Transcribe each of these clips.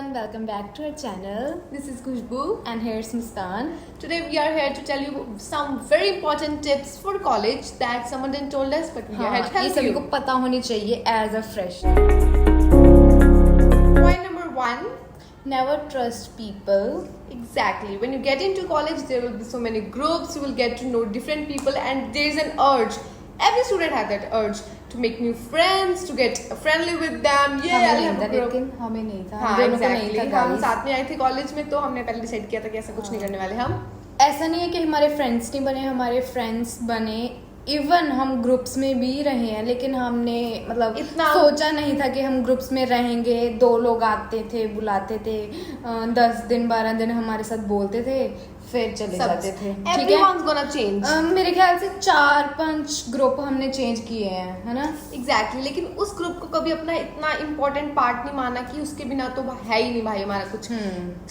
everyone, welcome back to our channel. This is Khushbu And here's Muskan. Today we are here to tell you some very important tips for college that someone didn't told us but we are here to ये help सभी you. को पता होनी चाहिए as a fresh. Point number 1. Never trust people. Exactly. When you get into college, there will be so many groups, you will get to know different people and there is an urge. Every student has that urge to make new friends, to get friendly with them. हमें नहीं था लेकिन हमें नहीं था. हाँ, दोनों को exactly. नहीं था. हम guys. साथ में आए थे कॉलेज में तो हमने पहले डिसाइड किया था कि ऐसा कुछ नहीं करने वाले हम. ऐसा नहीं है कि हमारे फ्रेंड्स नहीं बने, हमारे फ्रेंड्स बने. इवन हम ग्रुप्स में भी रहे हैं लेकिन हमने मतलब इतना सोचा नहीं था कि हम ग्रुप्स में रहेंगे. 2 लोग आते थे, बुलाते थे, 10 दिन 12 दिन हमारे साथ बोलते थे, फिर चले जाते थे. ठीक है. Everyone's gonna change. मेरे ख्याल से 4-5 ग्रुप हमने चेंज किए हैं, है ना. एग्जैक्टली लेकिन उस ग्रुप को कभी अपना इतना इम्पोर्टेंट पार्ट नहीं माना कि उसके बिना तो है ही नहीं भाई हमारा कुछ.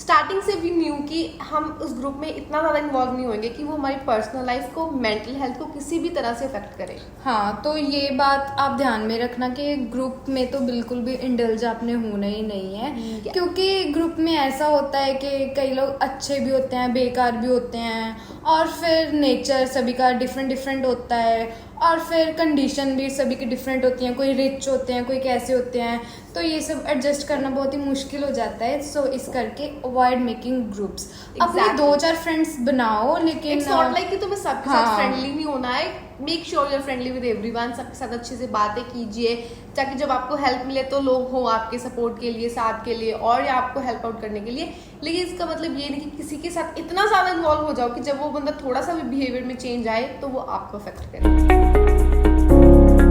स्टार्टिंग से भी न्यू कि हम उस ग्रुप में इतना ज़्यादा इन्वॉल्व नहीं होंगे कि वो हमारी पर्सनल लाइफ को, मेंटल हेल्थ को किसी भी तरह से अफेक्ट करे. हाँ, तो ये बात आप ध्यान में रखना कि ग्रुप में तो बिल्कुल भी इंडल्ज आपने होना ही नहीं है. क्योंकि ग्रुप में ऐसा होता है कि कई लोग अच्छे भी होते हैं, बेकार भी होते हैं, और फिर नेचर सभी का डिफरेंट होता है, और फिर कंडीशन भी सभी की डिफरेंट होती हैं. कोई रिच होते हैं, कोई कैसे होते हैं, तो ये सब एडजस्ट करना बहुत ही मुश्किल हो जाता है. सो इस करके अवॉइड मेकिंग ग्रुप्स. अपने 2-4 फ्रेंड्स बनाओ, लेकिन इट्स नॉट लाइक कि तुम्हें सबके साथ फ्रेंडली नहीं होना है. Make sure you're friendly with everyone. सबके साथ अच्छे से बातें कीजिए ताकि जब आपको हेल्प मिले तो लोग हो आपके सपोर्ट के लिए, साथ के लिए, और या आपको हेल्प आउट करने के लिए. लेकिन इसका मतलब ये नहीं कि किसी के साथ इतना ज़्यादा इन्वॉल्व हो जाओ कि जब वो बंदा थोड़ा सा भी बिहेवियर में चेंज आए तो वो आपको अफेक्ट करे.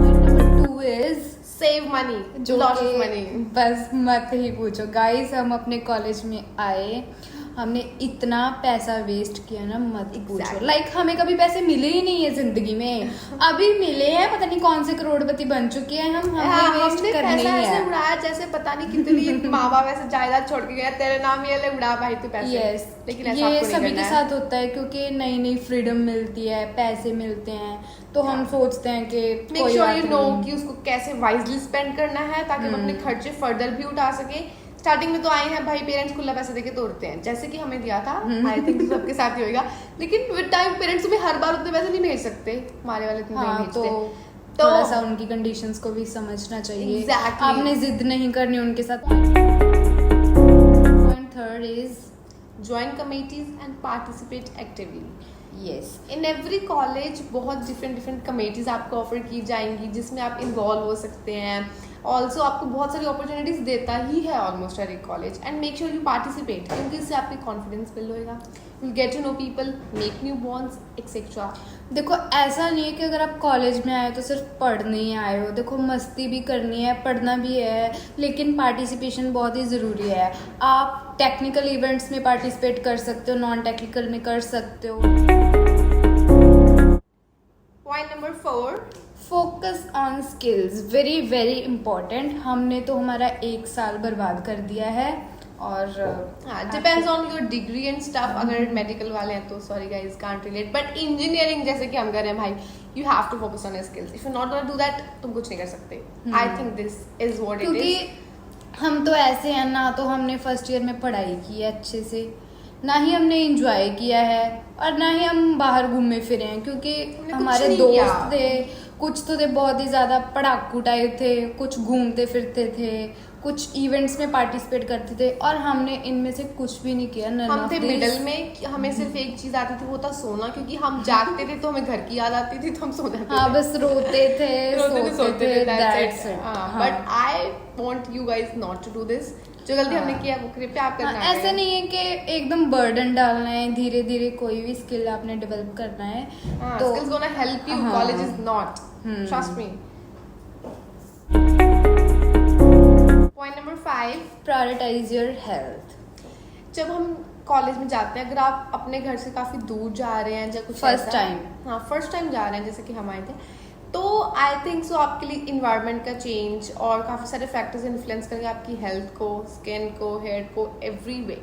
नंबर 2 इज सेव मनी, जो लॉट कि ऑफ मनी. बस मत ही पूछो गाइस. हम अपने कॉलेज में आए, हमने इतना पैसा वेस्ट किया ना, मत पूछो. लाइक हमें कभी पैसे मिले ही नहीं है जिंदगी में. अभी मिले हैं, पता नहीं कौन से करोड़पति बन चुके हैं हम. हमने वेस्ट करने ही ऐसे है. उड़ाया जैसे पता नहीं कितनी माँ बाप ऐसे जायदाद छोड़ के गया, तेरे नाम ये ले उड़ा भाई तू पैसे. यस, लेकिन ऐसा ये आपको नहीं सभी करना के है. साथ होता है क्योंकि नई नई फ्रीडम मिलती है, पैसे मिलते हैं, तो हम सोचते हैं कि मेक श्योर यू नो कि उसको कैसे वाइजली स्पेंड करना है ताकि हम अपने खर्चे फर्दर भी उठा सके. स्टार्टिंग में तो आए हैं भाई, पेरेंट्स खुला पैसे देके तोड़ते हैं जैसे कि हमें दिया था. आई थिंक सबके साथ ही होगा. लेकिन विद टाइम पेरेंट्स में हर बार उतने पैसे नहीं भेज सकते, हमारे वाले इतने नहीं भेजते. तो थोड़ा सा उनकी कंडीशंस को भी समझना चाहिए. Exactly. आपने जिद नहीं करनी उनके साथ. Point 3 is join committees and participate actively. Yes. In every college बहुत डिफरेंट कमेटीज आपको ऑफर की जाएंगी जिसमें आप इन्वॉल्व हो सकते हैं. ऑल्सो आपको बहुत सारी अपॉर्चुनिटीज देता ही है ऑलमोस्ट हर एक college. And make sure you participate क्योंकि इससे आपकी कॉन्फिडेंस बिल्ड होएगा. You get to know people, make new bonds etcetera. देखो, ऐसा नहीं है कि अगर आप कॉलेज में आए तो सिर्फ पढ़ने ही आए हो. देखो, मस्ती भी करनी है, पढ़ना भी है, लेकिन पार्टिसिपेशन बहुत ही ज़रूरी है. आप टेक्निकल इवेंट्स में पार्टिसिपेट कर सकते हो, नॉन टेक्निकल में कर सकते हो. Point number 4, focus on skills. Very very important. हमने तो हमारा 1 साल बर्बाद कर दिया है. और depends on your degree and stuff. अगर मेडिकल वाले हैं तो sorry guys can't relate, but engineering जैसे कि हम कर रहे हैं भाई, you have to focus on your skills. If you not gonna do that तुम कुछ नहीं कर सकते. I think this is what it क्योंकि इज. हम तो ऐसे हैं ना, तो हमने फर्स्ट ईयर में पढ़ाई की है अच्छे से, ना ही हमने एंजॉय किया है, और ना ही हम बाहर घूमे फिरे हैं. क्योंकि हमारे दोस्त थे, कुछ तो थे बहुत ही ज्यादा पढ़ाकू टाइप थे, कुछ घूमते फिरते थे, कुछ इवेंट्स में पार्टिसिपेट करते थे, और हमने इनमें से कुछ भी नहीं किया. हम थे मिडल में कि हमें सिर्फ एक चीज आती थी, वो था सोना. क्योंकि हम जागते थे तो हमें घर की याद आती थी तो हम सो जाते हाँ, थे. बस रोते थे, सोते थे. That's it. But I want you guys not to do this. जो गलती हमने किया वो कृपया आप करना है. ऐसा नहीं है कि एकदम बर्डन डालना है. धीरे धीरे कोई भी स्किल आपने डेवलप करना है. तो skills gonna help you. College is not, trust me. Point number 5, prioritise your health. जब हम कॉलेज में जाते हैं, अगर आप अपने घर से काफी दूर जा रहे हैं या कुछ फर्स्ट टाइम, हाँ फर्स्ट टाइम जा रहे हैं जैसे कि हम आए थे, तो आई थिंक सो आपके लिए इन्वायरमेंट का चेंज और काफ़ी सारे फैक्टर्स इन्फ्लुएंस करेंगे आपकी हेल्थ को, स्किन को, हेयर को, एवरी वे.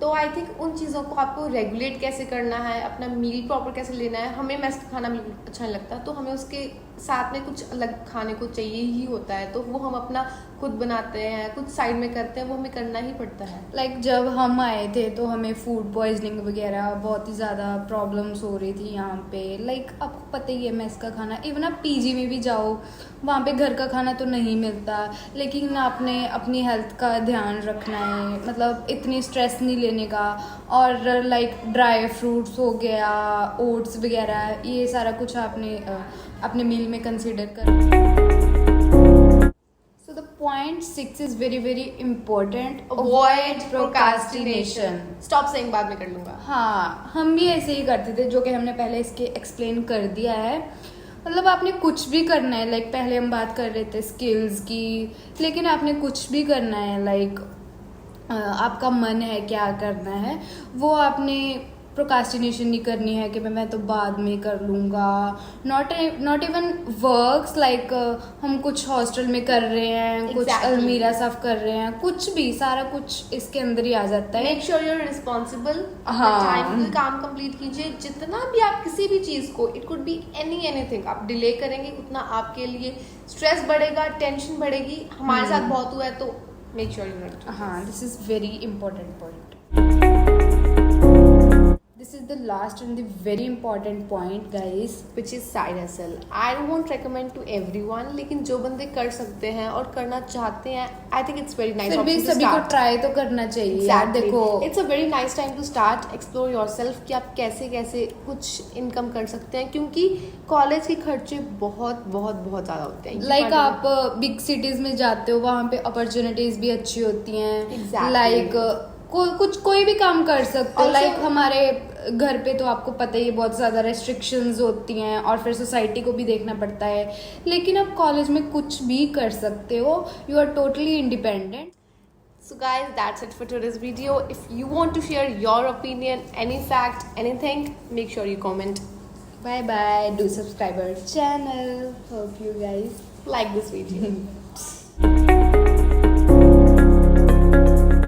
तो आई थिंक उन चीज़ों को आपको रेगुलेट कैसे करना है, अपना मील प्रॉपर कैसे लेना है. हमें मेस का खाना बिल्कुल अच्छा नहीं लगता, तो हमें उसके साथ में कुछ अलग खाने को चाहिए ही होता है, तो वो हम अपना खुद बनाते हैं, कुछ साइड में करते हैं, वो हमें करना ही पड़ता है। लाइक जब हम आए थे तो हमें फूड पॉइजनिंग वगैरह बहुत ही ज़्यादा प्रॉब्लम्स हो रही थी यहाँ पे। लाइक आपको पता ही है मेस का खाना, इवन आप पीजी में भी जाओ वहाँ पे घर का खाना तो नहीं मिलता, लेकिन आपने अपनी हेल्थ का ध्यान रखना है, मतलब इतनी स्ट्रेस नहीं लेने का। और लाइक ड्राई फ्रूट्स हो गया, ओट्स वगैरह, ये सारा कुछ आपने अपने मील में कंसिडर कर। So the point 6 is very very important. Avoid procrastination. Stop saying बाद में कर लूंगा। हाँ, हम भी ऐसे ही करते थे, जो कि हमने पहले इसके एक्सप्लेन कर दिया है। मतलब आपने कुछ भी करना है, लाइक पहले हम बात कर रहे थे स्किल्स की, लेकिन आपने कुछ भी करना है, लाइक आपका मन है क्या करना है, वो आपने प्रोकास्टिनेशन नहीं करनी है कि मैं तो बाद में कर लूँगा। नॉट इवन वर्क्स, लाइक हम कुछ हॉस्टल में कर रहे हैं, कुछ अलमीरा साफ कर रहे हैं, कुछ भी, सारा कुछ इसके अंदर ही आ जाता है। Make sure you are responsible, हाँ, काम कंप्लीट कीजिए। जितना भी आप किसी भी चीज़ को, इट कुड बी एनीथिंग, आप डिले करेंगे उतना आपके लिए स्ट्रेस बढ़ेगा, टेंशन बढ़ेगी। हमारे साथ बहुत हुआ है, तो मेक श्योर यू नॉट। हाँ, this is very important point. This is the last and the very important point, guys, which is side hustle. I won't recommend to everyone, लेकिन जो बंदे कर सकते हैं और करना चाहते हैं, I think it's very nice. फिर भी सभी को ट्राई तो करना चाहिए यार। देखो, it's a very nice time to start explore yourself कि आप कैसे कैसे कुछ इनकम कर सकते हैं, क्योंकि कॉलेज के खर्चे बहुत बहुत बहुत ज़्यादा होते हैं। लाइक आप बिग सिटीज में जाते हो, वहाँ पे अपॉर्चुनिटीज भी अच्छी होती हैं। लाइक कोई भी काम कर सकते हो। लाइक हमारे घर पे तो आपको पता ही है बहुत ज़्यादा रेस्ट्रिक्शंस होती हैं, और फिर सोसाइटी को भी देखना पड़ता है, लेकिन आप कॉलेज में कुछ भी कर सकते हो। You are totally independent. So guys, that's it for today's video. If you want to share your opinion, any fact, anything, make sure you comment. Bye bye. Do subscribe our channel. Hope you guys like this video.